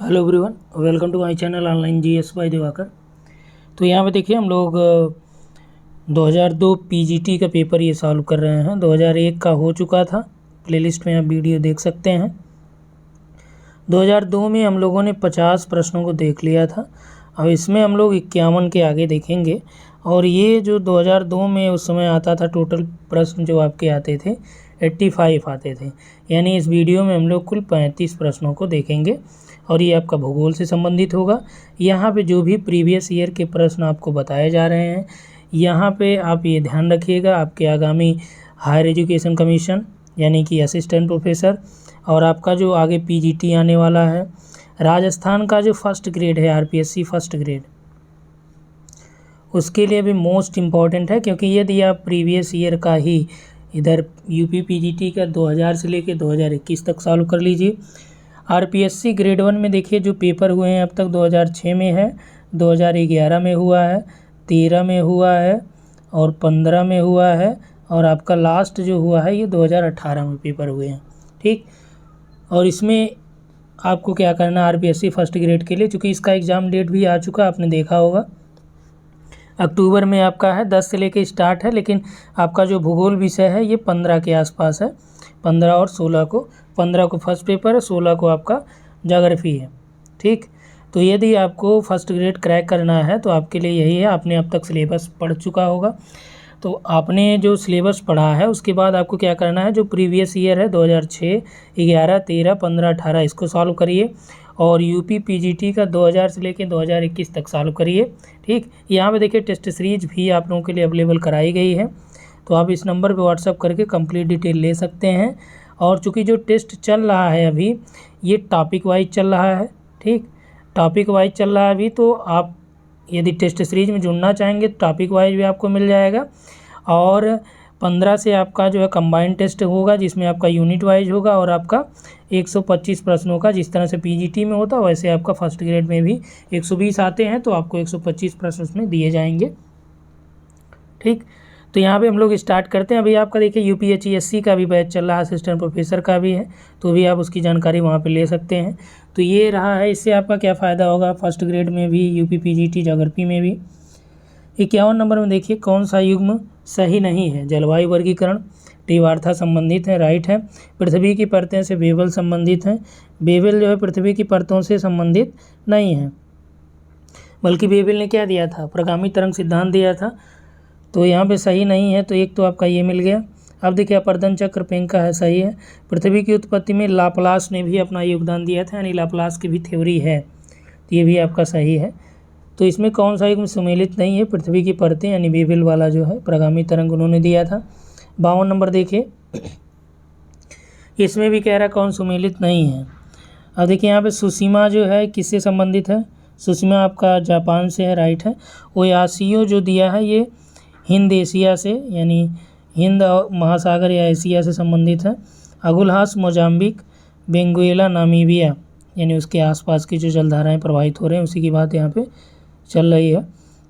Hello everyone, welcome to my channel online GS by Diwakar. तो यहाँ पे देखिए हम लोग 2002 पीजीटी का पेपर ये सॉल्व कर रहे हैं। 2001 का हो चुका था, प्लेलिस्ट में आप वीडियो देख सकते हैं। 2002 में हम लोगों ने 50 प्रश्नों को देख लिया था। अब इसमें हम लोग 51 के आगे देखेंगे। और ये जो 2002 में उस समय आता था, टोटल प्रश्न जो आपके आते थे 85 आते थे। यानी इस वीडियो में हम लोग कुल 35 प्रश्नों को देखेंगे और ये आपका भूगोल से संबंधित होगा। यहाँ पे जो भी प्रीवियस ईयर के प्रश्न आपको बताए जा रहे हैं, यहाँ पे आप ये ध्यान रखिएगा, आपके आगामी हायर एजुकेशन कमीशन यानी कि असिस्टेंट प्रोफेसर और आपका जो आगे पीजीटी आने वाला है, राजस्थान का जो फर्स्ट ग्रेड है आरपीएससी फर्स्ट ग्रेड, उसके लिए भी मोस्ट इम्पॉर्टेंट है। क्योंकि यदि आप प्रीवियस ईयर का ही इधर यूपी पीजीटी का 2000 से लेके 2021 तक सॉल्व कर लीजिए। आरपीएससी ग्रेड 1 में देखिए जो पेपर हुए हैं अब तक 2006 में है, 2011 में हुआ है, 13 में हुआ है और 15 में हुआ है और आपका लास्ट जो हुआ है ये 2018 में पेपर हुए हैं। ठीक, और इसमें आपको क्या करना आरपीएससी फर्स्ट ग्रेड के लिए, चूँकि इसका एग्ज़ाम डेट भी आ चुका, आपने देखा होगा अक्टूबर में आपका है, 10 से लेके स्टार्ट है। लेकिन आपका जो भूगोल विषय है ये 15 के आसपास है, 15 और 16 को। 15 को फर्स्ट पेपर है, 16 को आपका ज्योग्राफी है। ठीक, तो यदि आपको फर्स्ट ग्रेड क्रैक करना है तो आपके लिए यही है, आपने अब तक सिलेबस पढ़ चुका होगा। तो आपने जो सिलेबस पढ़ा है उसके बाद आपको क्या करना है, जो प्रीवियस ईयर है 2006, 11, 13, 15, 18 इसको सॉल्व करिए और यूपी पीजीटी का 2000 से लेकर 2021 तक सॉल्व करिए। ठीक, यहाँ पे देखिए टेस्ट सीरीज भी आप लोगों के लिए अवेलेबल कराई गई है, तो आप इस नंबर पे व्हाट्सअप करके कंप्लीट डिटेल ले सकते हैं। और चूँकि जो टेस्ट चल रहा है अभी ये टॉपिक वाइज चल रहा है। ठीक, टॉपिक वाइज चल रहा है अभी, तो आप यदि टेस्ट सीरीज में जुड़ना चाहेंगे तो टॉपिक वाइज भी आपको मिल जाएगा। और 15 से आपका जो है कंबाइंड टेस्ट होगा जिसमें आपका यूनिट वाइज होगा और आपका 125 प्रश्नों का, जिस तरह से पीजीटी में होता है वैसे आपका फर्स्ट ग्रेड में भी 120 आते हैं, तो आपको 125 प्रश्न उसमें दिए जाएंगे। ठीक, तो यहाँ पे हम लोग स्टार्ट करते हैं। अभी आपका देखिए यूपीएचईएससी का भी बैच चल रहा है, असिस्टेंट प्रोफेसर का भी है, तो भी आप उसकी जानकारी वहाँ पे ले सकते हैं। तो ये रहा है, इससे आपका क्या फ़ायदा होगा फर्स्ट ग्रेड में भी, यूपी पीजीटी ज्योग्राफी में भी। 51 नंबर में देखिए कौन सा युग्म सही नहीं है। जलवायु वर्गीकरण टी वार्ता संबंधित है, राइट है। पृथ्वी की परतें से बेबल संबंधित हैं। बेबल जो है पृथ्वी की परतों से संबंधित नहीं है, बल्कि बेबल ने क्या दिया था, प्रगामी तरंग सिद्धांत दिया था, तो यहाँ पे सही नहीं है। तो एक तो आपका ये मिल गया। अब देखिए अपर्दन चक्र पेंका है, सही है। पृथ्वी की उत्पत्ति में लाप्लास ने भी अपना योगदान दिया था, यानी लाप्लास की भी थ्योरी है, तो ये भी आपका सही है। तो इसमें कौन सा युग्म सम्मिलित नहीं है, पृथ्वी की परतें यानी बेबल वाला जो है प्रगामी तरंग उन्होंने दिया था। 52 नंबर देखिए, इसमें भी कह रहा कौन सम्मिलित नहीं है। अब देखिए यहाँ पे सुसीमा जो है किससे संबंधित है, सुसीमा आपका जापान से है, राइट है। ओयासियो जो दिया है ये हिंद एशिया से, यानी हिंद महासागर या एशिया से संबंधित है। अगुलहास मोजाम्बिक, वेनेजुएला, नामीबिया यानी उसके आसपास की जो जलधाराएं प्रवाहित हो रहे हैं उसी की बात यहाँ पे चल रही है।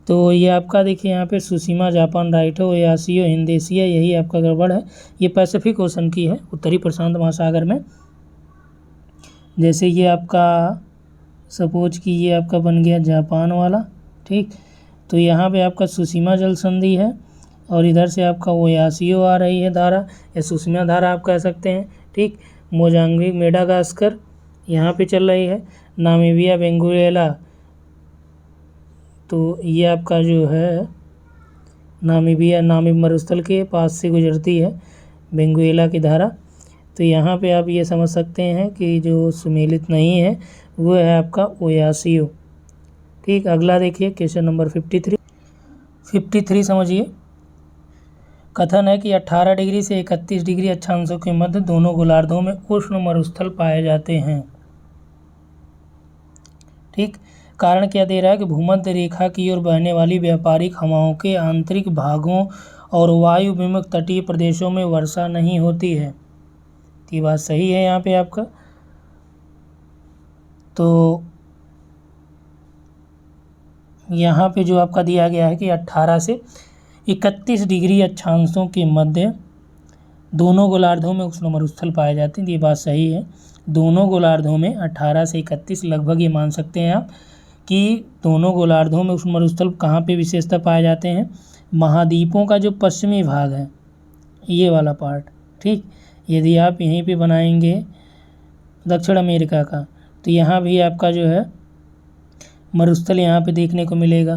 तो ये आपका देखिए यहाँ पे सुसीमा जापान राइट है, ओयासियो हिंद एशिया यही आपका गड़बड़ है। ये पैसिफिक ओशन की है, उत्तरी प्रशांत महासागर में। जैसे ये आपका सपोज कि ये आपका बन गया जापान वाला। ठीक, तो यहाँ पे आपका सुसीमा जल संधि है और इधर से आपका ओयासियो आ रही है धारा, या सुसीमा धारा आप कह सकते हैं। ठीक, मोजाम्बिक मेडागास्कर यहाँ पे चल रही है। नामीबिया वेनेजुएला, तो ये आपका जो है नामीबिया नामीब मरुस्थल के पास से गुजरती है वेनेजुएला की धारा। तो यहाँ पे आप ये समझ सकते हैं कि जो सुमेलित नहीं है वो है आपका ओयासियो। ठीक, अगला देखिए क्वेश्चन नंबर 53 समझिए। कथन है कि 18 डिग्री से 31 डिग्री अक्षांशों के मध्य दोनों गोलार्धों में उष्ण मरुस्थल पाए जाते हैं। ठीक, कारण क्या दे रहा है कि भूमध्य रेखा की ओर बहने वाली व्यापारिक हवाओं के आंतरिक भागों और वायु विमुख तटीय प्रदेशों में वर्षा नहीं होती है। ये बात सही है यहाँ पे आपका। तो यहाँ पे जो आपका दिया गया है कि 18 से 31 डिग्री अक्षांशों के मध्य दोनों गोलार्धों में उष्ण मरुस्थल पाए जाते हैं, ये बात सही है। दोनों गोलार्धों में 18 से 31 लगभग ये मान सकते हैं आप कि दोनों गोलार्धों में उष्ण मरुस्थल कहाँ पे विशेषतः पाए जाते हैं, महाद्वीपों का जो पश्चिमी भाग है ये वाला पार्ट, ठीक। यदि आप यहीं पे बनाएंगे दक्षिण अमेरिका का, तो यहाँ भी आपका जो है मरुस्थल यहाँ पे देखने को मिलेगा।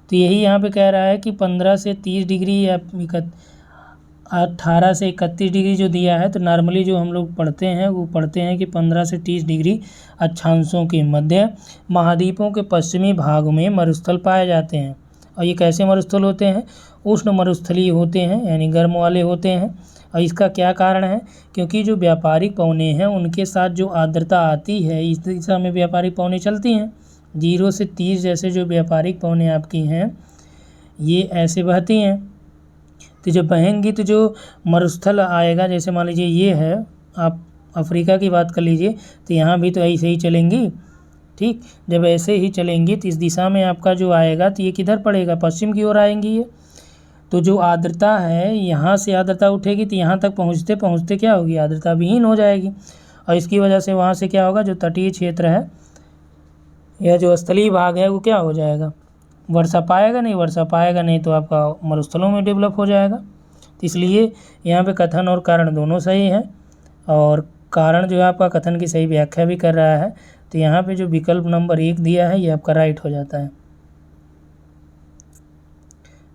तो यही यहाँ पे कह रहा है कि 15 से 30 डिग्री या 18 से 31 डिग्री जो दिया है, तो नॉर्मली जो हम लोग पढ़ते हैं वो पढ़ते हैं कि 15 से 30 डिग्री अक्षांशों के मध्य महाद्वीपों के पश्चिमी भाग में मरुस्थल पाए जाते हैं। और ये कैसे मरुस्थल होते हैं, उष्ण मरुस्थलीय होते हैं, यानी गर्म वाले होते हैं। और इसका क्या कारण है, क्योंकि जो व्यापारिक पवनें हैं उनके साथ जो आर्द्रता आती है, इस दिशा में व्यापारिक पवनें चलती हैं। 0 से 30 जैसे जो व्यापारिक पवनें आपकी हैं ये ऐसे बहती हैं। तो जब बहेंगी तो जो मरुस्थल आएगा, जैसे मान लीजिए ये है, आप अफ्रीका की बात कर लीजिए, तो यहाँ भी तो ऐसे ही चलेंगी, ठीक। जब ऐसे ही चलेंगी तो इस दिशा में आपका जो आएगा तो ये किधर पड़ेगा, पश्चिम की ओर आएंगी ये। तो जो आर्द्रता है, यहाँ से आर्द्रता उठेगी तो यहाँ तक पहुँचते पहुँचते क्या होगी, आर्द्रता विहीन हो जाएगी। और इसकी वजह से वहाँ से क्या होगा, जो तटीय क्षेत्र है या जो स्थलीय भाग है वो क्या हो जाएगा, वर्षा पाएगा नहीं, तो आपका मरुस्थलों में डेवलप हो जाएगा। तो इसलिए यहाँ पे कथन और कारण दोनों सही है, और कारण जो है आपका कथन की सही व्याख्या भी कर रहा है। तो यहाँ पे जो विकल्प नंबर 1 दिया है ये आपका राइट हो जाता है।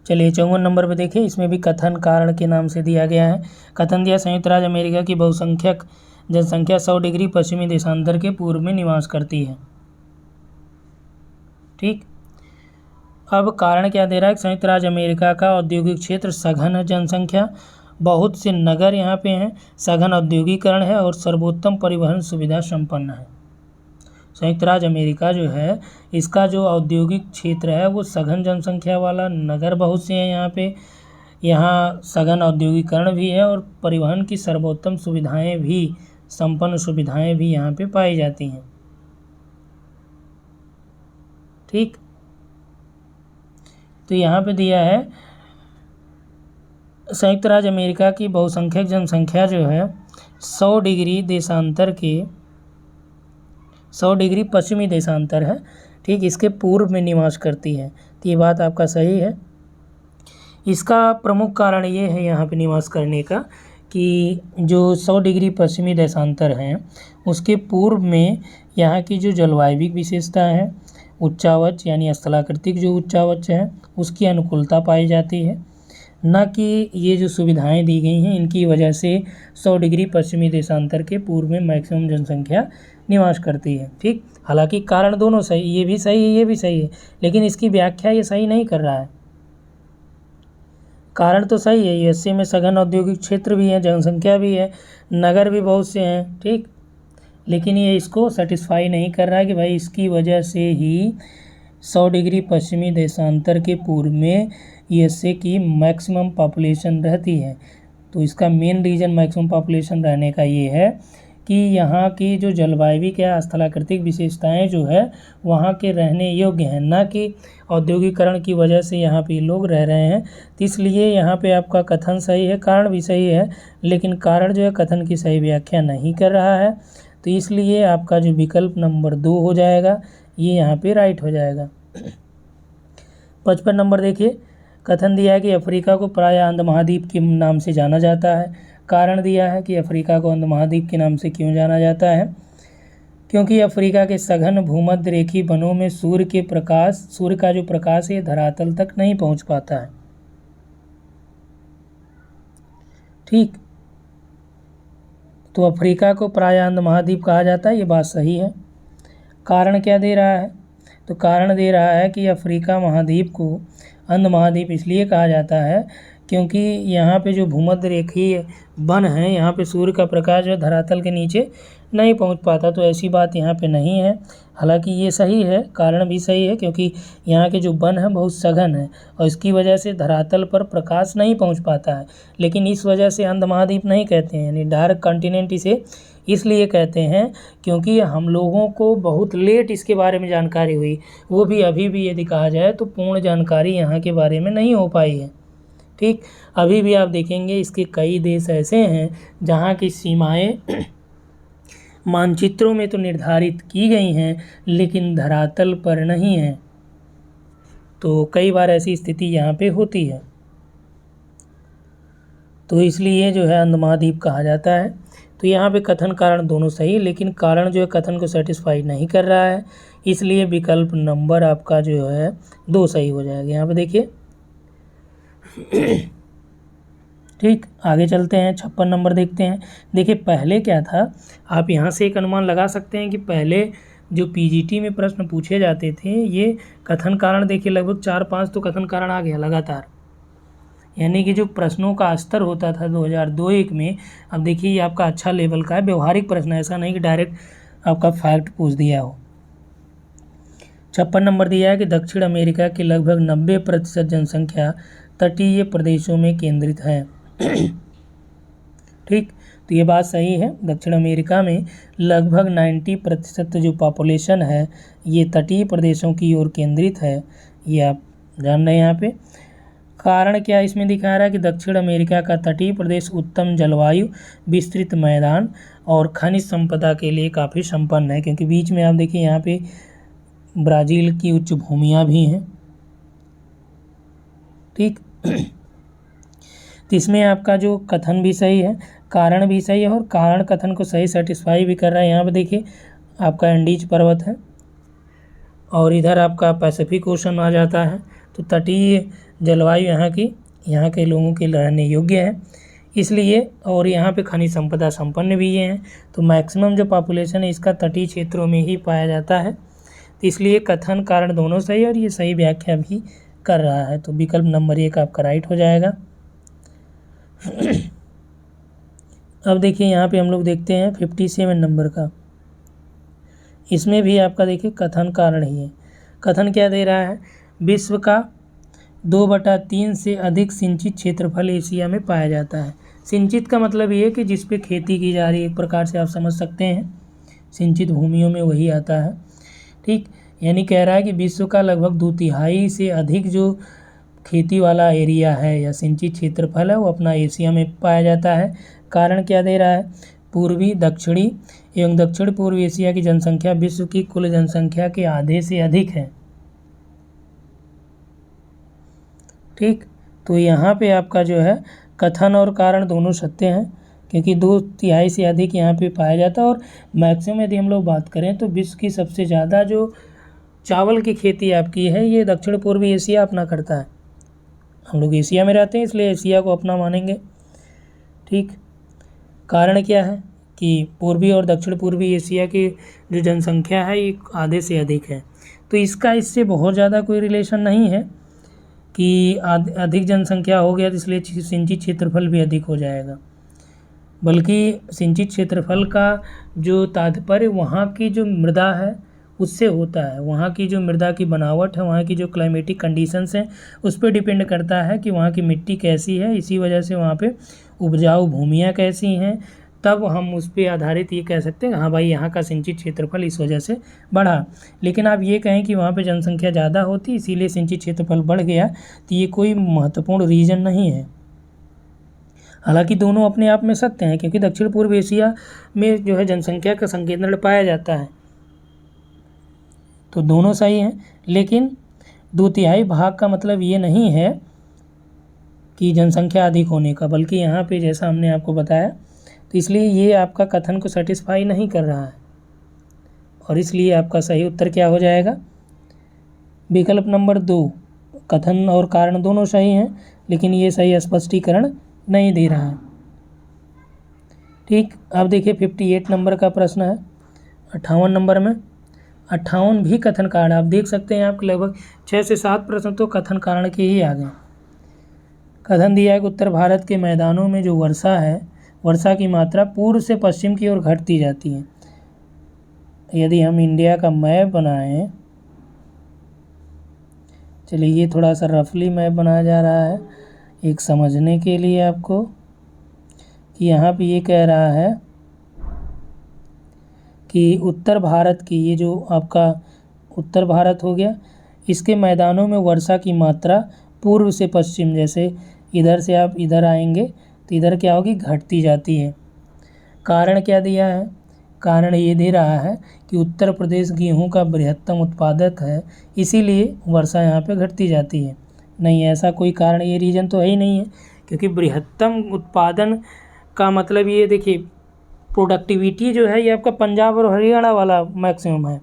चलिए 54 नंबर पे देखिए, इसमें भी कथन कारण के नाम से दिया गया है। कथन दिया, संयुक्त राज्य अमेरिका की बहुसंख्यक जनसंख्या 100 डिग्री पश्चिमी देशांतर के पूर्व में निवास करती है, ठीक। अब कारण क्या दे रहा है, संयुक्त राज्य अमेरिका का औद्योगिक क्षेत्र सघन जनसंख्या, बहुत से नगर यहाँ पे हैं, सघन औद्योगिकरण है और सर्वोत्तम परिवहन सुविधा संपन्न है। संयुक्त राज्य अमेरिका जो है इसका जो औद्योगिक क्षेत्र है वो सघन जनसंख्या वाला, नगर बहुत से हैं यहाँ पे, यहाँ सघन औद्योगिकरण भी है और परिवहन की सर्वोत्तम सुविधाएं भी, संपन्न सुविधाएं भी यहाँ पे पाई जाती हैं, ठीक। तो यहाँ पे दिया है संयुक्त राज्य अमेरिका की बहुसंख्यक जनसंख्या जो है 100 डिग्री देशांतर के 100 डिग्री पश्चिमी देशांतर है, ठीक, इसके पूर्व में निवास करती है। तो ये बात आपका सही है। इसका प्रमुख कारण ये है यहाँ पे निवास करने का कि जो 100 डिग्री पश्चिमी देशांतर हैं उसके पूर्व में यहाँ की जो जलवायविक विशेषता है, उच्चावच यानी स्थलाकृतिक जो उच्चावच है उसकी अनुकूलता पाई जाती है, न कि ये जो सुविधाएं दी गई हैं इनकी वजह से 100 डिग्री पश्चिमी देशांतर के पूर्व में मैक्सिमम जनसंख्या निवास करती है, ठीक। हालांकि कारण दोनों सही, ये भी सही है ये भी सही है, लेकिन इसकी व्याख्या ये सही नहीं कर रहा है। कारण तो सही है, यूएसए में सघन औद्योगिक क्षेत्र भी है, जनसंख्या भी है, नगर भी बहुत से हैं, ठीक, लेकिन ये इसको सेटिस्फाई नहीं कर रहा है कि भाई इसकी वजह से ही 100 डिग्री पश्चिमी देशांतर के पूर्व में यूएसए की मैक्सिमम पॉपुलेशन रहती है। तो इसका मेन रीज़न मैक्सिमम पॉपुलेशन रहने का ये है कि यहाँ की जो जलवायविक या स्थलाकृतिक विशेषताएं जो है वहाँ के रहने योग्य हैं, ना कि औद्योगिकरण की वजह से यहाँ पे लोग रह रहे हैं। तो इसलिए यहाँ पे आपका कथन सही है, कारण भी सही है, लेकिन कारण जो है कथन की सही व्याख्या नहीं कर रहा है। तो इसलिए आपका जो विकल्प नंबर 2 हो जाएगा ये यहाँ पे राइट हो जाएगा। 55 नंबर देखिए, कथन दिया है कि अफ्रीका को प्रायः अंध महाद्वीप के नाम से जाना जाता है। कारण दिया है कि अफ्रीका को अंध महाद्वीप के नाम से क्यों जाना जाता है, क्योंकि अफ्रीका के सघन भूमध्य रेखीय वनों में सूर्य का जो प्रकाश है धरातल तक नहीं पहुंच पाता है, ठीक। तो अफ्रीका को प्रायः अंध महाद्वीप कहा जाता है, ये बात सही है। कारण क्या दे रहा है, तो कारण दे रहा है कि अफ्रीका महाद्वीप को अंध महाद्वीप इसलिए कहा जाता है क्योंकि यहाँ पे जो भूमध्य रेखीय वन है यहाँ पे सूर्य का प्रकाश जो धरातल के नीचे नहीं पहुँच पाता। तो ऐसी बात यहाँ पे नहीं है, हालांकि ये सही है, कारण भी सही है, क्योंकि यहाँ के जो वन है बहुत सघन है और इसकी वजह से धरातल पर प्रकाश नहीं पहुँच पाता है। लेकिन इस वजह से अंध महाद्वीप नहीं कहते हैं, यानी डार्क कॉन्टिनेंट इसे इसलिए कहते हैं क्योंकि हम लोगों को बहुत लेट इसके बारे में जानकारी हुई, वो भी अभी भी यदि कहा जाए तो पूर्ण जानकारी यहाँ के बारे में नहीं हो पाई है। ठीक, अभी भी आप देखेंगे इसके कई देश ऐसे हैं जहाँ की सीमाएं मानचित्रों में तो निर्धारित की गई हैं लेकिन धरातल पर नहीं हैं। तो कई बार ऐसी स्थिति यहाँ पे होती है, तो इसलिए जो है अंधमहाद्वीप कहा जाता है। तो यहाँ पे कथन कारण दोनों सही, लेकिन कारण जो है कथन को सेटिस्फाई नहीं कर रहा है, इसलिए विकल्प नंबर आपका जो है 2 सही हो जाएगा। यहाँ पे देखिए। ठीक, आगे चलते हैं, 56 नंबर देखते हैं। देखिए पहले क्या था, आप यहाँ से एक अनुमान लगा सकते हैं कि पहले जो पीजीटी में प्रश्न पूछे जाते थे ये कथन कारण, देखिए लगभग 4-5 तो कथन कारण आ गया लगातार, यानी कि जो प्रश्नों का स्तर होता था 2002-01 में, अब देखिए ये आपका अच्छा लेवल का है, व्यवहारिक प्रश्न, ऐसा नहीं कि डायरेक्ट आपका फैक्ट पूछ दिया हो। 56 नंबर दिया है कि दक्षिण अमेरिका की लगभग 90% जनसंख्या तटीय प्रदेशों में केंद्रित है। ठीक, तो ये बात सही है, दक्षिण अमेरिका में लगभग 90% जो पॉपुलेशन है ये तटीय प्रदेशों की ओर केंद्रित है, ये आप जान रहे हैं। यहाँ पे कारण क्या इसमें दिखा रहा है कि दक्षिण अमेरिका का तटीय प्रदेश उत्तम जलवायु, विस्तृत मैदान और खनिज संपदा के लिए काफ़ी संपन्न है, क्योंकि बीच में आप देखिए यहाँ पे ब्राज़ील की उच्च भूमियाँ भी हैं। ठीक, तो इसमें आपका जो कथन भी सही है, कारण भी सही है, और कारण कथन को सही सेटिस्फाई भी कर रहा है। यहाँ पे देखिए आपका एंडीज पर्वत है और इधर आपका पैसिफिक ओशन आ जाता है, तो तटीय जलवायु यहाँ के लोगों के रहने योग्य है इसलिए, और यहाँ पे खनिज संपदा संपन्न भी ये हैं, तो मैक्सिमम जो पॉपुलेशन है इसका तटीय क्षेत्रों में ही पाया जाता है, तो इसलिए कथन कारण दोनों सही है और ये सही व्याख्या भी कर रहा है। तो विकल्प नंबर 1 आपका राइट हो जाएगा। अब देखिए यहाँ पे हम लोग देखते हैं 57 नंबर का, इसमें भी आपका देखिए कथन कारण ही है। कथन क्या दे रहा है, विश्व का 2/3 से अधिक सिंचित क्षेत्रफल एशिया में पाया जाता है। सिंचित का मतलब ये है कि जिस पे खेती की जा रही है, एक प्रकार से आप समझ सकते हैं सिंचित भूमियों में वही आता है। ठीक, यानी कह रहा है कि विश्व का लगभग 2/3 से अधिक जो खेती वाला एरिया है या सिंचित क्षेत्रफल है वो अपना एशिया में पाया जाता है। कारण क्या दे रहा है, पूर्वी, दक्षिणी एवं दक्षिण पूर्व एशिया की जनसंख्या विश्व की कुल जनसंख्या के आधे से अधिक है। ठीक, तो यहाँ पे आपका जो है कथन और कारण दोनों सत्य हैं, क्योंकि 2/3 से अधिक यहाँ पे पाया जाता है। और मैक्सिमम यदि हम लोग बात करें तो विश्व की सबसे ज़्यादा जो चावल की खेती आपकी है ये दक्षिण पूर्वी एशिया अपना करता है। हम लोग एशिया में रहते हैं इसलिए एशिया को अपना मानेंगे। ठीक, कारण क्या है कि पूर्वी और दक्षिण पूर्वी एशिया की जो जनसंख्या है ये आधे से अधिक है, तो इसका इससे बहुत ज़्यादा कोई रिलेशन नहीं है कि अधिक जनसंख्या हो गया तो इसलिए सिंचित क्षेत्रफल भी अधिक हो जाएगा, बल्कि सिंचित क्षेत्रफल का जो तात्पर्य वहाँ की जो मृदा है उससे होता है। वहाँ की जो मृदा की बनावट है, वहाँ की जो क्लाइमेटिक कंडीशंस हैं उस पर डिपेंड करता है कि वहाँ की मिट्टी कैसी है, इसी वजह से वहाँ पे उपजाऊ भूमियाँ कैसी हैं, तब हम उस पर आधारित ये कह सकते हैं हाँ भाई यहाँ का सिंचित क्षेत्रफल इस वजह से बढ़ा। लेकिन आप ये कहें कि वहाँ पे जनसंख्या ज़्यादा होती इसीलिए सिंचित क्षेत्रफल बढ़ गया, तो ये कोई महत्वपूर्ण रीज़न नहीं है। हालांकि दोनों अपने आप में सत्य हैं, क्योंकि दक्षिण पूर्व एशिया में जो है जनसंख्या का संकेंद्रण पाया जाता है, तो दोनों सही हैं। लेकिन 2/3 भाग का मतलब ये नहीं है कि जनसंख्या अधिक होने का, बल्कि यहाँ पे जैसा हमने आपको बताया, तो इसलिए ये आपका कथन को सेटिस्फाई नहीं कर रहा है, और इसलिए आपका सही उत्तर क्या हो जाएगा, विकल्प नंबर 2। कथन और कारण दोनों सही हैं, लेकिन ये सही स्पष्टीकरण नहीं दे रहा है। ठीक, अब देखिए 58 नंबर का प्रश्न है। 58 नंबर में 58 भी कथन कारण, आप देख सकते हैं आपके लगभग 6 से 7 प्रश्न तो कथन कारण के ही आ गए। कथन दिया है कि उत्तर भारत के मैदानों में जो वर्षा है, वर्षा की मात्रा पूर्व से पश्चिम की ओर घटती जाती है। यदि हम इंडिया का मैप बनाएं, चलिए ये थोड़ा सा रफली मैप बनाया जा रहा है एक समझने के लिए आपको, कि यहाँ पे ये कह रहा है कि उत्तर भारत की, ये जो आपका उत्तर भारत हो गया, इसके मैदानों में वर्षा की मात्रा पूर्व से पश्चिम, जैसे इधर से आप इधर आएंगे तो इधर क्या होगी, घटती जाती है। कारण क्या दिया है, कारण ये दे रहा है कि उत्तर प्रदेश गेहूं का बृहत्तम उत्पादक है, इसीलिए वर्षा यहाँ पे घटती जाती है। नहीं, ऐसा कोई कारण, ये रीज़न तो है ही नहीं है, क्योंकि बृहत्तम उत्पादन का मतलब ये देखिए, प्रोडक्टिविटी जो है ये आपका पंजाब और हरियाणा वाला मैक्सिमम है,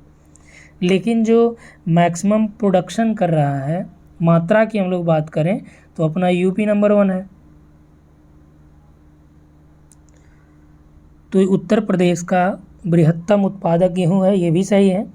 लेकिन जो मैक्सिमम प्रोडक्शन कर रहा है, मात्रा की हम लोग बात करें तो अपना यूपी नंबर 1 है। तो उत्तर प्रदेश का बृहत्तम उत्पादक गेहूं है, ये भी सही है।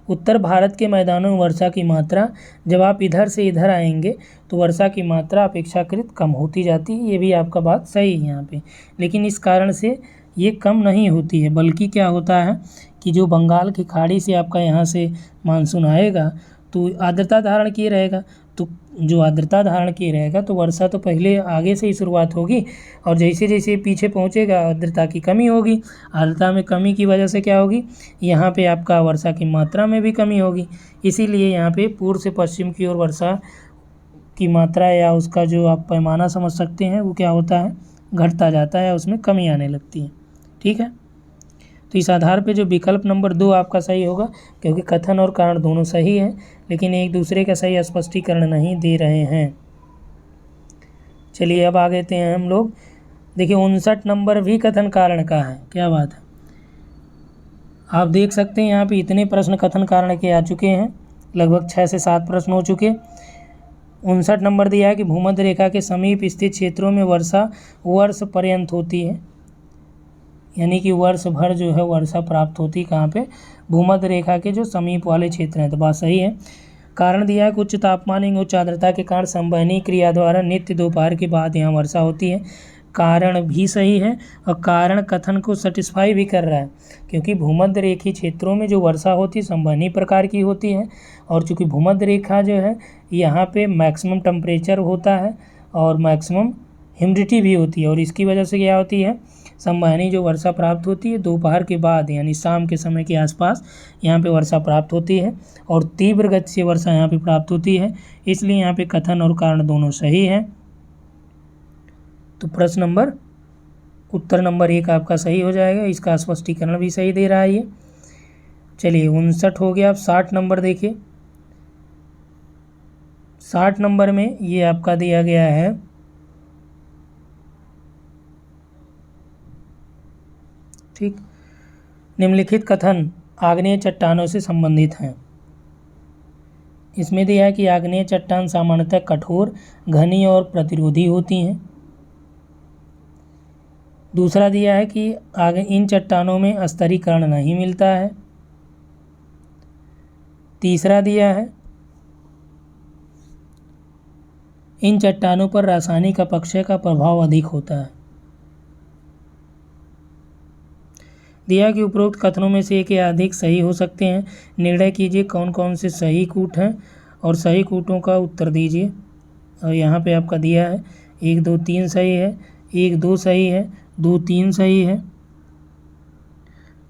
उत्तर भारत के मैदानों में वर्षा की मात्रा, जब आप इधर से इधर आएंगे तो वर्षा की मात्रा अपेक्षाकृत कम होती जाती है, ये भी आपका बात सही है यहाँ पे। लेकिन इस कारण से ये कम नहीं होती है, बल्कि क्या होता है कि जो बंगाल की खाड़ी से आपका यहाँ से मानसून आएगा तो आर्द्रता धारण किए रहेगा, तो जो आर्द्रता धारण किए रहेगा तो वर्षा तो पहले आगे से ही शुरुआत होगी, और जैसे जैसे पीछे पहुँचेगा आर्द्रता की कमी होगी। आर्द्रता में कमी की वजह से क्या होगी, यहाँ पे आपका वर्षा की मात्रा में भी कमी होगी। इसीलिए यहाँ पे पूर्व से पश्चिम की ओर वर्षा की मात्रा या उसका जो आप पैमाना समझ सकते हैं वो क्या होता है, घटता जाता है, उसमें कमी आने लगती है। ठीक है, तो इस आधार पे जो विकल्प नंबर 2 आपका सही होगा, क्योंकि कथन और कारण दोनों सही हैं, लेकिन एक दूसरे का सही स्पष्टीकरण नहीं दे रहे हैं। चलिए अब आ गए थे हम लोग, देखिए 59 नंबर भी कथन कारण का है, क्या बात है। आप देख सकते हैं यहाँ पे इतने प्रश्न कथन कारण के आ चुके हैं, लगभग 6 से 7 प्रश्न हो चुके। 59 नंबर दिया है कि भूमध्य रेखा के समीप स्थित क्षेत्रों में वर्षा वर्ष पर्यंत होती है, यानी कि वर्ष भर जो है वर्षा प्राप्त होती है कहाँ पे, भूमध्य रेखा के जो समीप वाले क्षेत्र हैं, तो बात सही है। कारण दिया है कि उच्च तापमान एवं उच्च आर्द्रता के कारण संवहनी क्रिया द्वारा नित्य दोपहर के बाद यहाँ वर्षा होती है, कारण भी सही है, और कारण कथन को सेटिस्फाई भी कर रहा है, क्योंकि भूमध्य रेखीय क्षेत्रों में जो वर्षा होती है संवहनी प्रकार की होती है, और चूँकि भूमध्य रेखा जो है यहाँ पे मैक्सिमम टेम्परेचर होता है और मैक्सिमम ह्यूमिडिटी भी होती है, और इसकी वजह से क्या होती है, संवहनी जो वर्षा प्राप्त होती है दोपहर के बाद यानी शाम के समय के आसपास यहाँ पे वर्षा प्राप्त होती है, और तीव्र गति से वर्षा यहाँ पे प्राप्त होती है, इसलिए यहाँ पे कथन और कारण दोनों सही है। तो प्रश्न नंबर उत्तर नंबर 1 आपका सही हो जाएगा, इसका स्पष्टीकरण भी सही दे रहा है ये। चलिए 59 हो गया। अब 60 नंबर देखिए, 60 नंबर में ये आपका दिया गया है, ठीक, निम्नलिखित कथन आग्नेय चट्टानों से संबंधित हैं। इसमें दिया है कि आग्नेय चट्टान सामान्यतः कठोर, घनी और प्रतिरोधी होती हैं। दूसरा दिया है कि इन चट्टानों में स्तरीकरण नहीं मिलता है। तीसरा दिया है इन चट्टानों पर रासायनिक अपक्षय का प्रभाव अधिक होता है। दिया कि उपरोक्त कथनों में से एक या अधिक सही हो सकते हैं, निर्णय कीजिए कौन कौन से सही कूट हैं और सही कूटों का उत्तर दीजिए। और यहाँ पे आपका दिया है 1 2 3 सही है, 1 2 सही है, 2 3 सही है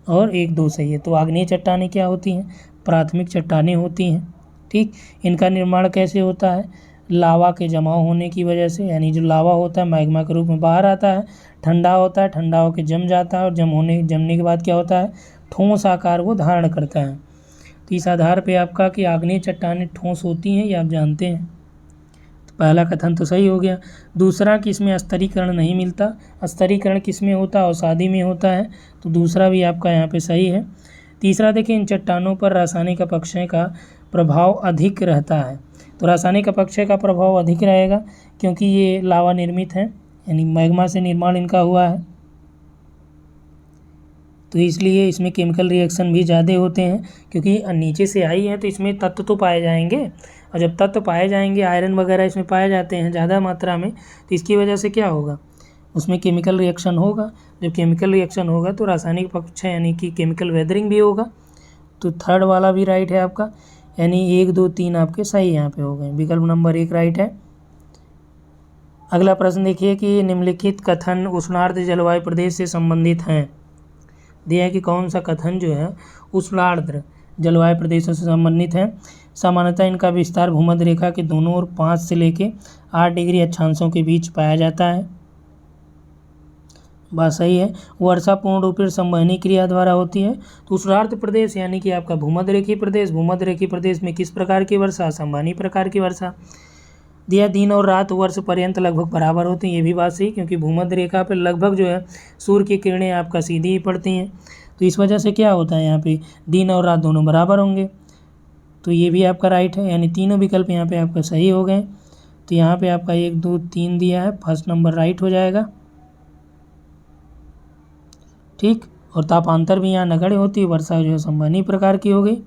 और 1 2 सही है। तो आग्नेय चट्टानें क्या होती हैं, प्राथमिक चट्टानें होती हैं। ठीक, इनका निर्माण कैसे होता है, लावा के जमाव होने की वजह से, यानी जो लावा होता है मैग्मा के रूप में बाहर आता है, ठंडा होता है, ठंडा होकर जम जाता है, और जमने के बाद क्या होता है, ठोस आकार वो धारण करता है। तो इस आधार पे आपका कि आग्नेय चट्टानें ठोस होती हैं, ये आप जानते हैं। तो पहला कथन तो सही हो गया। दूसरा कि इसमें स्तरीकरण नहीं मिलता, स्तरीकरण किस में होता है, अवसादी में होता है, तो दूसरा भी आपका यहाँ पे सही है। तीसरा देखिए, इन चट्टानों पर रासायनिक अपक्षय का प्रभाव अधिक रहता है। तो रासायनिक अपक्षय का प्रभाव अधिक रहेगा क्योंकि ये लावा निर्मित है, यानी मैग्मा से निर्माण इनका हुआ है, तो इसलिए इसमें केमिकल रिएक्शन भी ज़्यादा होते हैं, क्योंकि नीचे से आई है तो इसमें तत्व तो पाए जाएंगे, और जब तत्व पाए जाएंगे आयरन वगैरह इसमें पाए जाते हैं ज़्यादा मात्रा में, तो इसकी वजह से क्या होगा, उसमें केमिकल रिएक्शन होगा। जब केमिकल रिएक्शन होगा तो रासायनिक अपक्षय यानी कि केमिकल वेदरिंग भी होगा। तो थर्ड वाला भी राइट है आपका, यानी 1 2 3 आपके सही यहाँ पे हो गए, विकल्प नंबर 1 राइट है। अगला प्रश्न देखिए कि निम्नलिखित कथन उष्णार्द्र जलवायु प्रदेश से संबंधित हैं। दिया है कि कौन सा कथन जो है उष्णार्द्र जलवायु प्रदेशों से संबंधित हैं। सामान्यतः इनका विस्तार भूमध्य रेखा के दोनों ओर 5 से लेकर 8 डिग्री अक्षांशों के बीच पाया जाता है। बात सही है। वर्षा पूर्ण रूप से संवहनी क्रिया द्वारा होती है। तो उष्णार्ध प्रदेश यानी कि आपका भूमध्य रेखीय प्रदेश, भूमध्य रेखीय प्रदेश में किस प्रकार की वर्षा? संवहनी प्रकार की वर्षा। दिया दिन और रात वर्ष पर्यंत लगभग बराबर होती हैं, ये भी बात सही, क्योंकि भूमध्य रेखा पर लगभग जो है सूर्य की किरणें आपका सीधी ही पड़ती हैं। तो इस वजह से क्या होता है, यहाँ पे दिन और रात दोनों बराबर होंगे। तो ये भी आपका राइट है, यानी तीनों विकल्प यहाँ पे आपका सही हो गए। तो यहाँ पे आपका 1 2 3 दिया है, फर्स्ट नंबर राइट हो जाएगा। ठीक, और तापांतर भी यहाँ नगण्य होती है, वर्षा जो है संवहनी प्रकार की हो गई।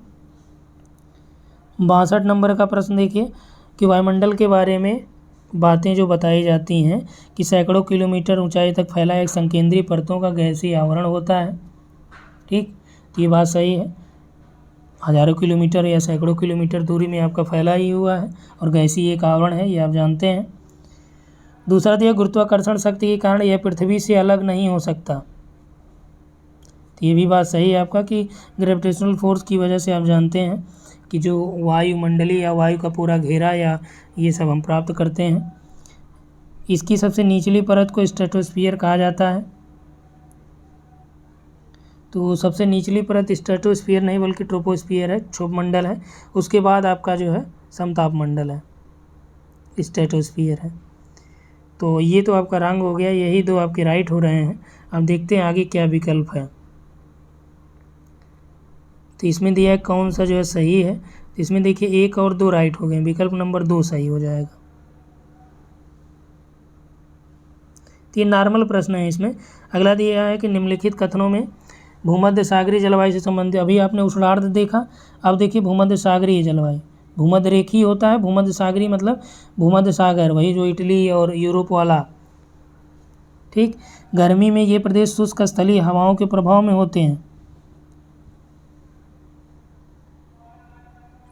62 नंबर का प्रश्न देखिए कि वायुमंडल के बारे में बातें जो बताई जाती हैं कि सैकड़ों किलोमीटर ऊंचाई तक फैला एक संकेंद्रीय परतों का गैसीय आवरण होता है। ठीक, तो ये बात सही है। हज़ारों किलोमीटर या सैकड़ों किलोमीटर दूरी में आपका फैला ही हुआ है और गैसीय एक आवरण है, ये आप जानते हैं। दूसरा दिया गुरुत्वाकर्षण शक्ति के कारण यह पृथ्वी से अलग नहीं हो सकता। तो ये भी बात सही है आपका कि ग्रेविटेशनल फोर्स की वजह से आप जानते हैं कि जो वायुमंडलीय या वायु का पूरा घेरा या ये सब हम प्राप्त करते हैं। इसकी सबसे निचली परत को स्ट्रेटोस्फीयर कहा जाता है। तो सबसे निचली परत स्ट्रेटोस्फीयर नहीं बल्कि ट्रोपोस्फीयर है, क्षोभमंडल है। उसके बाद आपका जो है समताप मंडल है, स्ट्रेटोस्फीयर है। तो ये तो आपका रंग हो गया, यही दो आपके राइट हो रहे हैं। अब देखते हैं आगे क्या विकल्प है। तो इसमें दिया है कौन सा जो है सही है। तो इसमें देखिए 1 और 2 राइट हो गए, विकल्प नंबर 2 सही हो जाएगा। तो ये नॉर्मल प्रश्न है। इसमें अगला दिया है कि निम्नलिखित कथनों में भूमध्य सागरीय जलवायु से संबंधित, अभी आपने उष्णार्ध देखा, अब देखिए भूमध्य सागरीय जलवायु। भूमध्य रेखीय होता है, भूमध्य सागरीय मतलब भूमध्य सागर, वही जो इटली और यूरोप वाला। ठीक, गर्मी में ये प्रदेश शुष्क स्थलीय हवाओं के प्रभाव में होते हैं।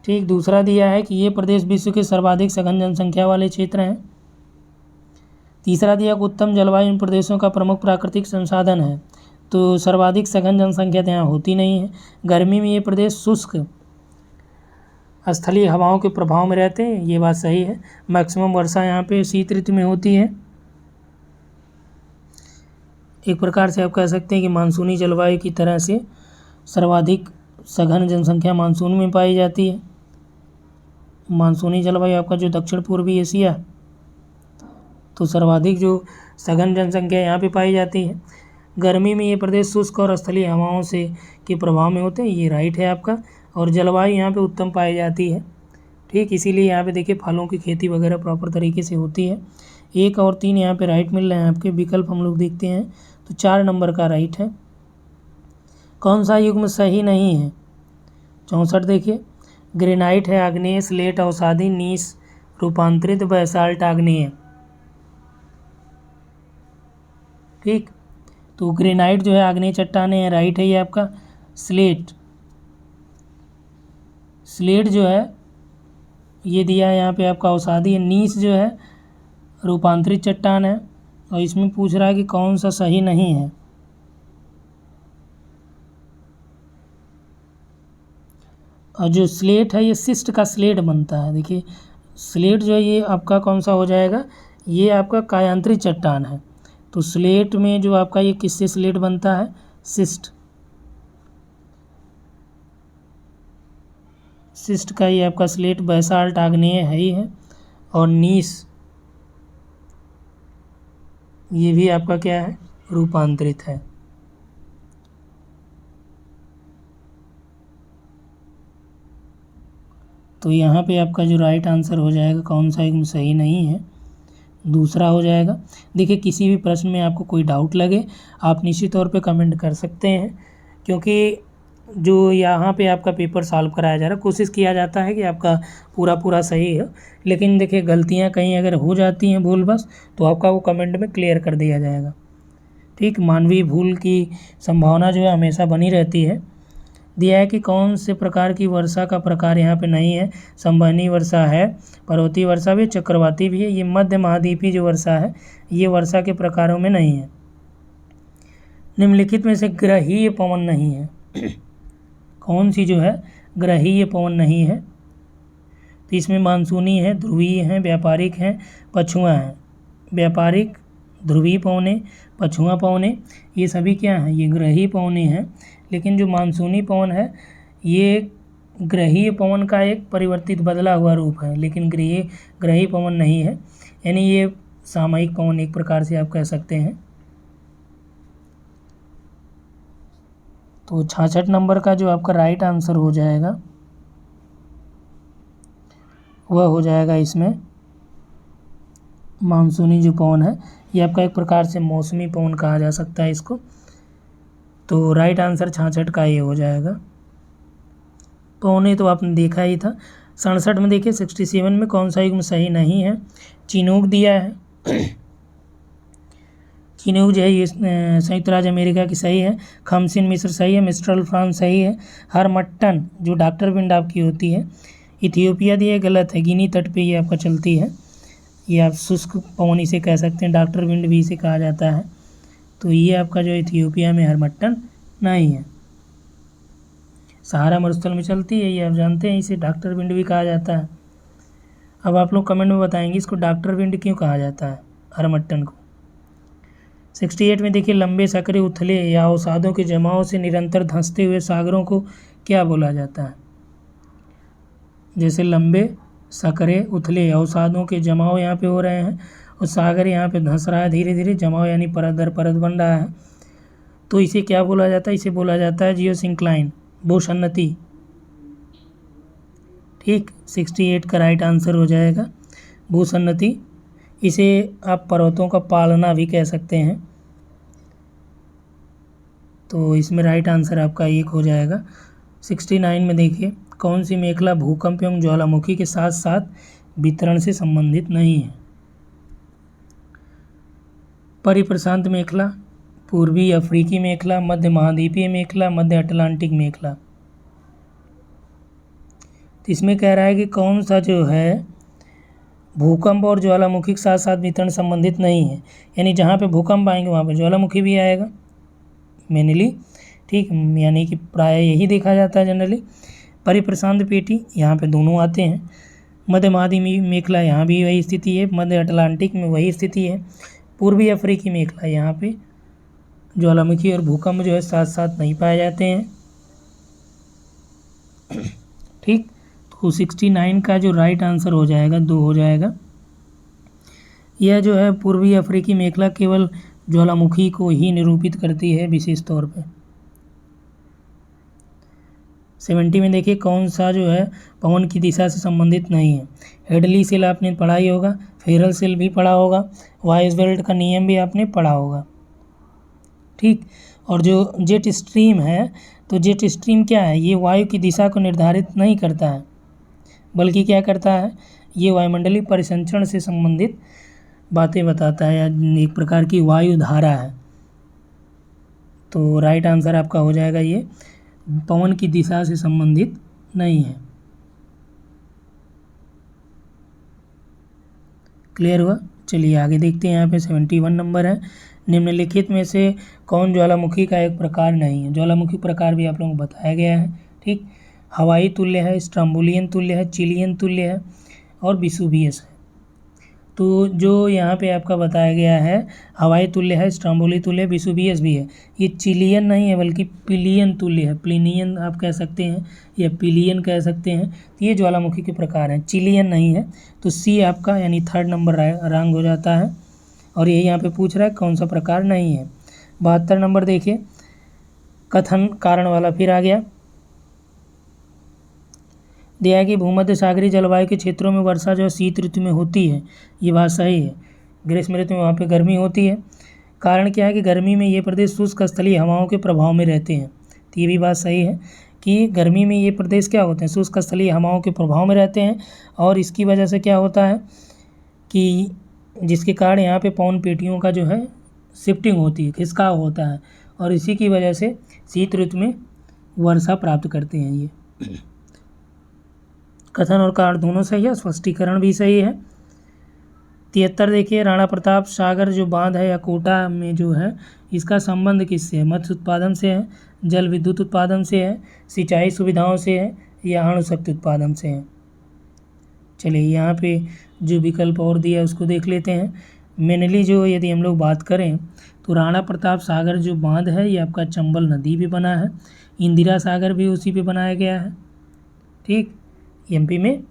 ठीक, दूसरा दिया है कि ये प्रदेश विश्व के सर्वाधिक सघन जनसंख्या वाले क्षेत्र हैं। तीसरा दिया कि उत्तम जलवायु इन प्रदेशों का प्रमुख प्राकृतिक संसाधन है। तो सर्वाधिक सघन जनसंख्या तो यहाँ होती नहीं है। गर्मी में ये प्रदेश शुष्क स्थलीय हवाओं के प्रभाव में रहते हैं, ये बात सही है। मैक्सिमम वर्षा यहाँ पे शीत ऋतु में होती है। एक प्रकार से आप कह सकते हैं कि मानसूनी जलवायु की तरह से सर्वाधिक सघन जनसंख्या मानसून में पाई जाती है। मानसूनी जलवायु आपका जो दक्षिण पूर्वी एशिया, तो सर्वाधिक जो सघन जनसंख्या यहाँ पे पाई जाती है। गर्मी में ये प्रदेश शुष्क और स्थलीय हवाओं से के प्रभाव में होते हैं, ये राइट है आपका। और जलवायु यहाँ पे उत्तम पाई जाती है। ठीक, इसीलिए यहाँ पे देखिए फलों की खेती वगैरह प्रॉपर तरीके से होती है। 1 और 3 यहाँ पे राइट मिल रहे हैं आपके। विकल्प हम लोग देखते हैं तो 4 नंबर का राइट है। कौन सा युग्म सही नहीं है? 64 देखिए, ग्रेनाइट है, आग्नेय, स्लेट अवसादी, नीस रूपांतरित, बैसाल्ट आग्नेय। ठीक, तो ग्रेनाइट जो है आग्नेय चट्टानें है, राइट है ये आपका। स्लेट जो है ये दिया है यहाँ पे आपका अवसादी है। नीस जो है रूपांतरित चट्टान है। और इसमें पूछ रहा है कि कौन सा सही नहीं है। और जो स्लेट है ये सिस्ट का स्लेट बनता है। देखिए स्लेट जो है ये आपका कौन सा हो जाएगा, ये आपका कायांतरित चट्टान है। तो स्लेट में जो आपका ये किससे स्लेट बनता है? सिस्ट का ये आपका स्लेट बैसाल्ट आग्नेय है ही है। और नीस ये भी आपका क्या है, रूपांतरित है। तो यहाँ पे आपका जो राइट आंसर हो जाएगा, कौन सा एकदम सही नहीं है, दूसरा हो जाएगा। देखिए किसी भी प्रश्न में आपको कोई डाउट लगे आप निश्चित तौर पे कमेंट कर सकते हैं, क्योंकि जो यहाँ पे आपका पेपर सॉल्व कराया जा रहा है, कोशिश किया जाता है कि आपका पूरा सही हो। लेकिन देखिए गलतियाँ कहीं अगर हो जाती हैं भूल बस, तो आपका वो कमेंट में क्लियर कर दिया जाएगा। ठीक, मानवीय भूल की संभावना जो है हमेशा बनी रहती है। दिया है कि कौन से प्रकार की वर्षा का प्रकार यहाँ पे नहीं है। संवहनी वर्षा है, पर्वतीय वर्षा भी, चक्रवाती भी है। ये मध्य महाद्वीपीय जो वर्षा है ये वर्षा के प्रकारों में नहीं है। निम्नलिखित में से ग्रहीय पवन नहीं है। कौन सी जो है ग्रहीय पवन नहीं है। तो इसमें मानसूनी है, ध्रुवीय है, व्यापारिक है, पछुआ है। व्यापारिक, ध्रुवीय पवने, पछुआ पवने, ये सभी क्या हैं, ये ग्रहीय पवने हैं। लेकिन जो मानसूनी पवन है ये ग्रहीय पवन का एक परिवर्तित बदला हुआ रूप है, लेकिन ग्रहीय पवन नहीं है, यानी ये सामयिक पवन एक प्रकार से आप कह सकते हैं। तो 66 नंबर का जो आपका राइट आंसर हो जाएगा वह हो जाएगा इसमें मानसूनी जो पवन है, ये आपका एक प्रकार से मौसमी पवन कहा जा सकता है इसको। तो राइट आंसर 66 का ये हो जाएगा। पौने तो आपने देखा ही था। 67 में देखिए 67 में कौन सा युग्म सही नहीं है। चिनूक दिया है चिनूक जो है ये संयुक्त राज्य अमेरिका की सही है। खमसिन मिस्र सही है। मिस्ट्रल फ्रांस सही है। हरमट्टन जो डॉक्टर विंड आपकी होती है इथियोपिया दिया है, गलत है। गिनी तट पे ये आपका चलती है, ये आप शुष्क पवन इसे कह सकते हैं, डॉक्टर विंड भी इसे कहा जाता है। तो ये आपका जो इथियोपिया में हरमट्टन नहीं है। सहारा मरुस्थल में चलती है, ये आप जानते हैं, इसे डॉक्टर विंड भी कहा जाता है। अब आप लोग कमेंट में बताएंगे इसको डॉक्टर विंड क्यों कहा जाता है हरमट्टन को। 68 में देखिए लंबे सकरे उथले या अवसादों के जमाव से निरंतर धंसते हुए सागरों को क्या बोला जाता है। जैसे लंबे सकरे उथले अवसादों के जमाव यहाँ पे हो रहे हैं और सागर यहाँ पे धंस रहा है धीरे धीरे, जमाव यानी परत दर परत बन रहा है, तो इसे क्या बोला जाता है, इसे बोला जाता है जियोसिंक्लाइन, भूसन्नति। ठीक, 68 का राइट आंसर हो जाएगा भूसन्नति। इसे आप पर्वतों का पालना भी कह सकते हैं। तो इसमें राइट आंसर आपका एक हो जाएगा। 69 में देखिए कौन सी मेखला भूकंप एवं ज्वालामुखी के साथ साथ वितरण से संबंधित नहीं है। परिप्रशांत मेखला, पूर्वी अफ्रीकी मेखला, मध्य महाद्वीपीय मेखला, मध्य अटलांटिक मेखला। तो इसमें कह रहा है कि कौन सा जो है भूकंप और ज्वालामुखी के साथ साथ वितरण संबंधित नहीं है, यानी जहाँ पे भूकंप आएंगे वहाँ पे ज्वालामुखी भी आएगा मेनली। ठीक, यानी कि प्राय यही देखा जाता है जनरली। परिप्रशांत पेटी यहाँ पे दोनों आते हैं। मध्य महाद्वीपीय मेखला यहाँ भी वही स्थिति है, मध्य अटलांटिक में वही स्थिति है। पूर्वी अफ्रीकी मेखला यहाँ पे ज्वालामुखी और भूकंप जो है साथ साथ नहीं पाए जाते हैं। ठीक, तो 69 का जो राइट आंसर हो जाएगा 2 हो जाएगा। यह जो है पूर्वी अफ्रीकी मेखला केवल ज्वालामुखी को ही निरूपित करती है विशेष तौर पे। 70 में देखिए कौन सा जो है पवन की दिशा से संबंधित नहीं है। हेडली सेल आपने पढ़ा ही होगा, फेरल सेल भी पढ़ा होगा, वाइसबेल्ट का नियम भी आपने पढ़ा होगा। ठीक, और जो जेट स्ट्रीम है, तो जेट स्ट्रीम क्या है, ये वायु की दिशा को निर्धारित नहीं करता है, बल्कि क्या करता है, ये वायुमंडलीय परिसंचरण से संबंधित बातें बताता है, या एक प्रकार की वायु धारा है। तो राइट आंसर आपका हो जाएगा ये पवन की दिशा से संबंधित नहीं है। क्लियर हुआ। चलिए आगे देखते हैं। यहाँ पे 71 नंबर है। निम्नलिखित में से कौन ज्वालामुखी का एक प्रकार नहीं है। ज्वालामुखी प्रकार भी आप लोगों को बताया गया है। ठीक, हवाई तुल्य है, स्ट्रम्बुलियन तुल्य है, चिलियन तुल्य है और विसुवियस है। तो जो यहाँ पे आपका बताया गया है हवाई तुल्य है, स्ट्रम्बोली तुल्य, विसुवियस भी है। ये चिलियन नहीं है बल्कि पिलियन तुल्य है। प्लिनियन आप कह सकते हैं या पिलियन कह सकते हैं। तो ये ज्वालामुखी के प्रकार हैं, चिलियन नहीं है। तो सी आपका यानी 3rd नंबर रंग हो जाता है। और यही यहाँ पे पूछ रहा है कौन सा प्रकार नहीं है। 72 नंबर देखिए कथन कारण वाला फिर आ गया। दिया है कि भूमध्य सागरीय जलवायु के क्षेत्रों में वर्षा जो है शीत ऋतु में होती है, ये बात सही है। ग्रीष्म ऋतु में वहाँ पे गर्मी होती है। कारण क्या है कि गर्मी में ये प्रदेश शुष्क स्थलीय हवाओं के प्रभाव में रहते हैं। तो ये भी बात सही है कि गर्मी में ये प्रदेश क्या होते हैं, शुष्क स्थलीय हवाओं के प्रभाव में रहते हैं। और इसकी वजह से क्या होता है कि जिसके कारण यहाँ पे पवन पेटियों का जो है शिफ्टिंग होती है, खिसकाव होता है, और इसी की वजह से शीत ऋतु में वर्षा प्राप्त करते हैं। ये कथन और कारण दोनों सही है, स्पष्टीकरण भी सही है। 73 देखिए राणा प्रताप सागर जो बांध है या कोटा में जो है, इसका संबंध किससे है। मत्स्य उत्पादन से है, जल विद्युत उत्पादन से है, सिंचाई सुविधाओं से है, या अणुशक्ति उत्पादन से हैं। चलिए यहाँ पे जो विकल्प और दिया उसको देख लेते हैं। मेनली जो यदि हम लोग बात करें तो राणा प्रताप सागर जो बांध है ये आपका चंबल नदी पे बना है। इंदिरा सागर भी उसी पे बनाया गया है। ठीक, एमपी में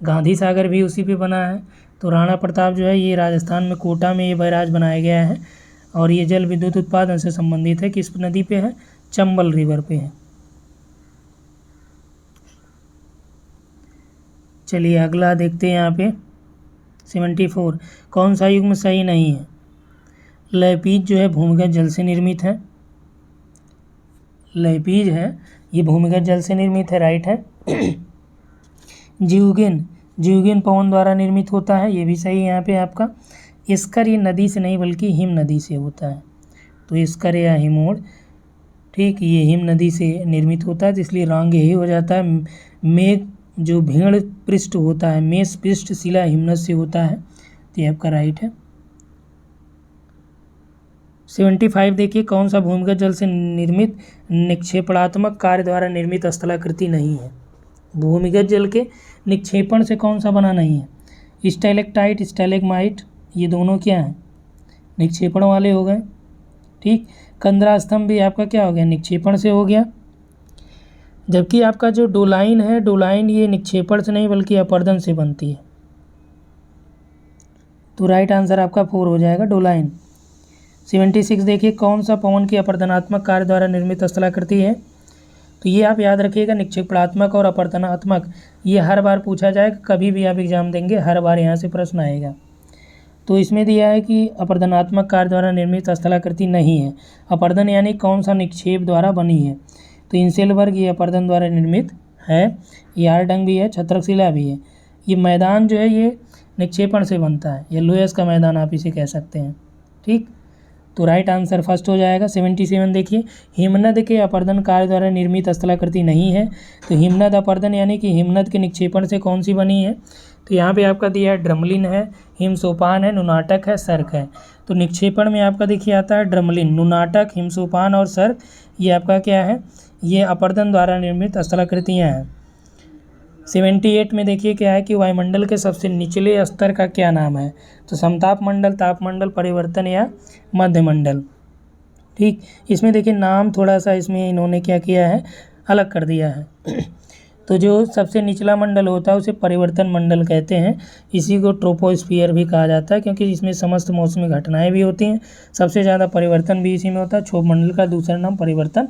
गांधी सागर भी उसी पे बना है। तो राणा प्रताप जो है ये राजस्थान में कोटा में ये बैराज बनाया गया है और ये जल विद्युत उत्पादन से संबंधित है। किस नदी पे है? चंबल रिवर पे है। चलिए अगला देखते हैं यहाँ पे 74। कौन सा युग्म सही नहीं है? लयपीज जो है भूमिगत जल से निर्मित है। लयपीज है ये भूमिगत जल से निर्मित है, राइट है। जीवगेन पवन द्वारा निर्मित होता है, ये भी सही है यहाँ पे आपका। स्कर ये नदी से नहीं बल्कि हिम नदी से होता है। तो स्कर या हिमोड़, ठीक, ये हिम नदी से निर्मित होता है तो इसलिए रंग यही हो जाता है। मेघ जो भेड़ पृष्ठ होता है, मेष पृष्ठ शिला हिमनद से होता है, तो ये आपका राइट है। 75 देखिए, कौन सा भूमिगत जल से निर्मित निक्षेपणात्मक कार्य द्वारा निर्मित स्थलाकृति नहीं है? भूमिगत जल के निक्षेपण से कौन सा बना नहीं है? स्टैलेक्टाइट, स्टैलेग्माइट, ये दोनों क्या हैं? निक्षेपण वाले हो गए। ठीक, कंदरा स्तंभ भी आपका क्या हो गया? निक्षेपण से हो गया। जबकि आपका जो डोलाइन है, डोलाइन ये निक्षेपण से नहीं बल्कि अपरदन से बनती है। तो राइट आंसर आपका 4 हो जाएगा, डोलाइन। 76 देखिए, कौन सा पवन की अपरदनात्मक कार्य द्वारा निर्मित स्थलाकृति है? तो ये आप याद रखिएगा, निक्षेपणात्मक और अपरदनात्मक ये हर बार पूछा जाएगा, कभी भी आप एग्जाम देंगे हर बार यहाँ से प्रश्न आएगा। तो इसमें दिया है कि अपरदनात्मक कार्य द्वारा निर्मित स्थलाकृति नहीं है। अपरदन यानी कौन सा निक्षेप द्वारा बनी है? तो इंसेलबर्ग ये अपरदन द्वारा निर्मित है। यारडंग भी है, छत्रकशिला भी है। ये मैदान जो है ये निक्षेपण से बनता है, ये लोयस का मैदान आप इसे कह सकते हैं। ठीक, तो राइट आंसर फर्स्ट हो जाएगा। 77 देखिए, हिमनद के अपरदन कार्य द्वारा निर्मित स्थलाकृति नहीं है। तो हिमनद अपरदन यानी कि हिमनद के निक्षेपण से कौन सी बनी है? तो यहाँ पे आपका दिया है ड्रमलिन है, हिमसोपान है, नुनाटक है, सर्क है। तो निक्षेपण में आपका देखिए आता है ड्रमलिन, नुनाटक, हिमसोपान और सर्क, ये आपका क्या है? ये अपरदन द्वारा निर्मित स्थलाकृतियाँ हैं। 78 में देखिए क्या है कि वायुमंडल के सबसे निचले स्तर का क्या नाम है? तो समताप मंडल, तापमंडल, परिवर्तन या मध्यमंडल। ठीक, इसमें देखिए नाम थोड़ा सा इसमें इन्होंने क्या किया है, अलग कर दिया है। तो जो सबसे निचला मंडल होता है उसे परिवर्तन मंडल कहते हैं। इसी को ट्रोपोस्फियर भी कहा जाता है क्योंकि इसमें समस्त मौसमी घटनाएं भी होती हैं। सबसे ज़्यादा परिवर्तन भी इसी में होता है। क्षोभ मंडल का दूसरा नाम परिवर्तन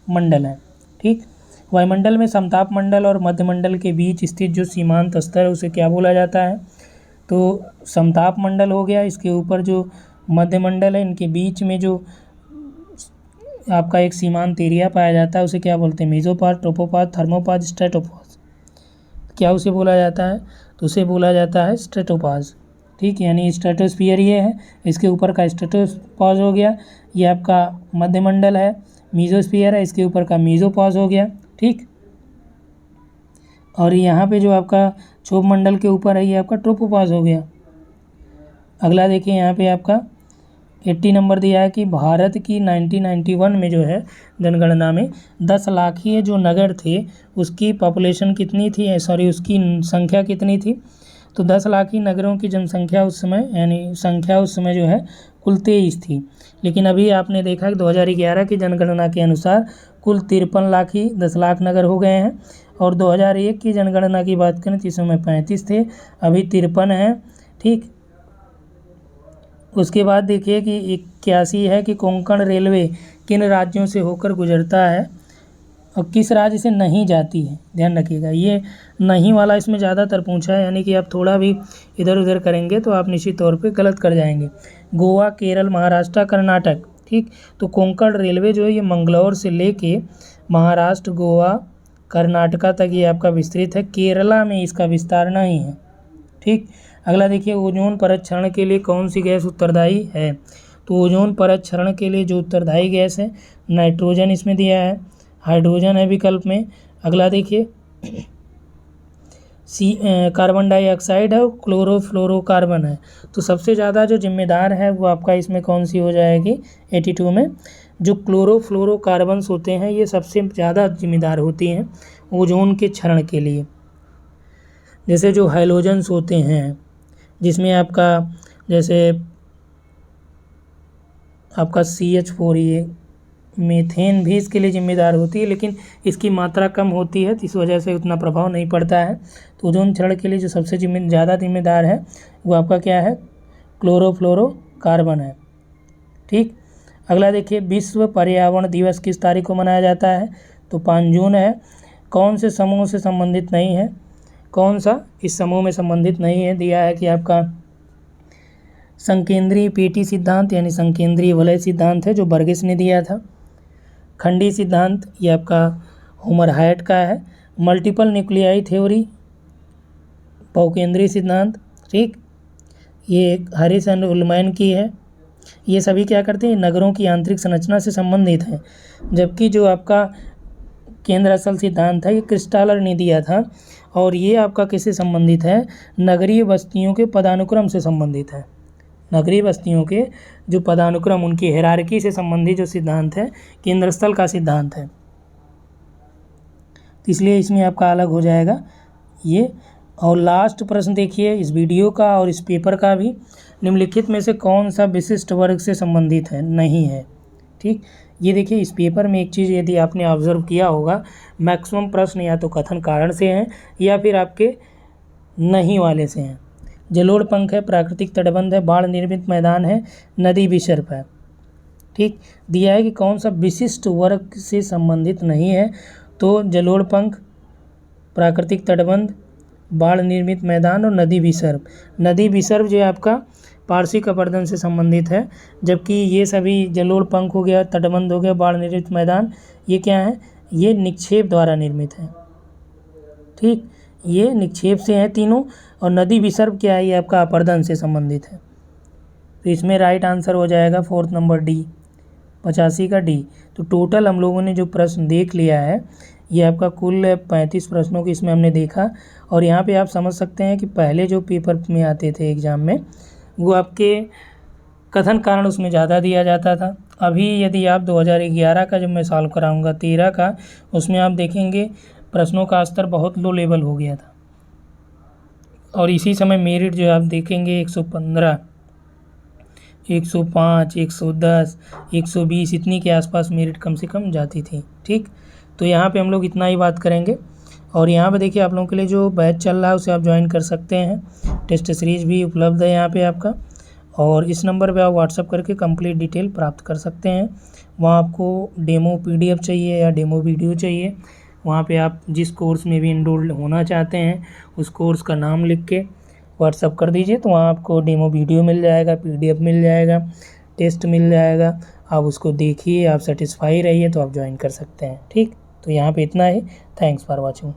मंडल है। ठीक, वायुमंडल में समताप मंडल और मध्यमंडल के बीच स्थित जो सीमांत स्तर है उसे क्या बोला जाता है? तो समताप मंडल हो गया, इसके ऊपर जो मध्यमंडल है इनके बीच में जो आपका एक सीमांत एरिया पाया जाता है उसे क्या बोलते हैं? Mesopause, tropopause, थर्मोपॉज, stratopause. क्या उसे बोला जाता है? तो उसे बोला जाता है स्ट्रेटोपॉज। ठीक, यानी स्ट्रेटोस्फीयर ये है, इसके ऊपर का स्ट्रेटोपॉज हो गया। ये आपका मध्यमंडल है, मीजोस्फीयर है, इसके ऊपर का मीजोपॉज हो गया। ठीक, और यहाँ पे जो आपका क्षोभ मंडल के ऊपर है ये आपका ट्रोपोपॉज हो गया। अगला देखिए, यहाँ पे आपका 80 नंबर दिया है कि भारत की 1991 में जो है जनगणना में 10 लाखीय जो नगर थे उसकी पॉपुलेशन कितनी थी, उसकी संख्या कितनी थी? तो 10 लाखीय नगरों की जनसंख्या उस समय यानी संख्या उस समय जो है कुल 23 थी। लेकिन अभी आपने देखा कि 2011 की जनगणना के अनुसार कुल 53 लाखीय 10 लाख नगर हो गए हैं। और 2001 की जनगणना की बात करें तो इस समय 35 थे, अभी 53 हैं। ठीक, उसके बाद देखिए कि 81 है कि कोंकण रेलवे किन राज्यों से होकर गुजरता है और किस राज्य से नहीं जाती है? ध्यान रखिएगा, ये नहीं वाला इसमें ज़्यादातर पूछा है, यानी कि आप थोड़ा भी इधर उधर करेंगे तो आप निश्चित तौर पे गलत कर जाएंगे। गोवा, केरल, महाराष्ट्र, कर्नाटक। ठीक, तो कोंकण रेलवे जो है ये मंगलौर से लेके महाराष्ट्र, गोवा, कर्नाटका तक ये आपका विस्तृत है। केरला में इसका विस्तार नहीं है। ठीक, अगला देखिए, ओजोन परत क्षरण के लिए कौन सी गैस उत्तरदायी है? तो ओजोन परत क्षरण के लिए जो उत्तरदायी गैस है नाइट्रोजन इसमें दिया है, हाइड्रोजन है विकल्प में। अगला देखिए कार्बन डाइऑक्साइड है और क्लोरोफ्लोरोकार्बन है। तो सबसे ज़्यादा जो जिम्मेदार है वो आपका इसमें कौन सी हो जाएगी 82 में, जो क्लोरोफ्लोरोकार्बन्स होते हैं ये सबसे ज़्यादा जिम्मेदार होती हैं ओजोन के क्षरण के लिए। जैसे जो हैलोजन्स होते हैं जिसमें आपका जैसे आपका CH4 ये मीथेन भी इसके लिए जिम्मेदार होती है, लेकिन इसकी मात्रा कम होती है तो इस वजह से उतना प्रभाव नहीं पड़ता है। तो ओजोन क्षरण के लिए जो सबसे ज़्यादा जिम्मेदार है वो आपका क्या है, क्लोरोफ्लोरोकार्बन है। ठीक, अगला देखिए, विश्व पर्यावरण दिवस किस तारीख को मनाया जाता है, तो 5 जून है। कौन से समूह से संबंधित नहीं है, कौन सा इस समूह में संबंधित नहीं है, दिया है कि आपका संकेंद्रीय पेटी सिद्धांत यानी संकेंद्रीय वलय सिद्धांत है जो बर्गेस ने दिया था। खंडी सिद्धांत ये आपका होमर हायट का है। मल्टीपल न्यूक्लियाई थ्योरी बहुकेंद्रीय सिद्धांत, ठीक, ये हैरिस एंड उल्मैन की है। ये सभी क्या करते हैं, नगरों की आंतरिक संरचना से संबंधित हैं। जबकि जो आपका केंद्र असल सिद्धांत है ये क्रिस्टालर ने दिया था और ये आपका किससे संबंधित है, नगरीय बस्तियों के पदानुक्रम से संबंधित है। नगरीय बस्तियों के जो पदानुक्रम उनकी हायरार्की से संबंधित जो सिद्धांत है केंद्र स्थल का सिद्धांत है, तो इसलिए इसमें आपका अलग हो जाएगा ये। और लास्ट प्रश्न देखिए इस वीडियो का और इस पेपर का भी, निम्नलिखित में से कौन सा विशिष्ट वर्ग से संबंधित है, नहीं है। ठीक, ये देखिए इस पेपर में एक चीज़ यदि आपने ऑब्जर्व किया होगा, मैक्सिमम प्रश्न या तो कथन कारण से हैं या फिर आपके नहीं वाले से हैं। जलोढ़ पंख है, प्राकृतिक तटबंध है, बाढ़ निर्मित मैदान है, नदी विसर्प है। ठीक, दिया है कि कौन सा विशिष्ट वर्ग से संबंधित नहीं है, तो जलोढ़ पंख, प्राकृतिक तटबंध, बाढ़ निर्मित मैदान और नदी विसर्प। नदी विसर्प जो है आपका पार्श्विक अपरदन से संबंधित है, जबकि ये सभी जलोढ़ पंख हो गया, तटबंध हो गया, बाढ़ निर्मित मैदान, ये क्या है, ये निक्षेप द्वारा निर्मित है। ठीक, ये निक्षेप से हैं तीनों। और नदी विसर्प क्या है, ये आपका अपरदन से संबंधित है। तो इसमें राइट आंसर हो जाएगा 4 नंबर डी, 85 का डी। तो टोटल हम लोगों ने जो प्रश्न देख लिया है ये आपका कुल 35 प्रश्नों की इसमें हमने देखा। और यहाँ पे आप समझ सकते हैं कि पहले जो पेपर में आते थे एग्ज़ाम में वो आपके कथन कारण उसमें ज़्यादा दिया जाता था। अभी यदि आप 2011 का जब मैं सॉल्व कराऊंगा 13 का, उसमें आप देखेंगे प्रश्नों का स्तर बहुत लो लेवल हो गया था। और इसी समय मेरिट जो आप देखेंगे 115, 105, 110, 120 इतनी के आसपास मेरिट कम से कम जाती थी। ठीक, तो यहाँ पे हम लोग इतना ही बात करेंगे। और यहाँ पे देखिए आप लोगों के लिए जो बैच चल रहा है उसे आप ज्वाइन कर सकते हैं। टेस्ट सीरीज भी उपलब्ध है यहाँ पे आपका, और इस नंबर पे आप व्हाट्सअप करके कंप्लीट डिटेल प्राप्त कर सकते हैं। वहाँ आपको डेमो PDF चाहिए या डेमो वीडियो चाहिए, वहाँ पे आप जिस कोर्स में भी इनरोल्ड होना चाहते हैं उस कोर्स का नाम लिख के व्हाट्सअप कर दीजिए, तो वहाँ आपको डेमो वीडियो मिल जाएगा, PDF मिल जाएगा, टेस्ट मिल जाएगा। आप उसको देखिए, आप सेटिस्फाई रहिए तो आप ज्वाइन कर सकते हैं। ठीक, तो यहाँ पे इतना ही। Thanks for watching.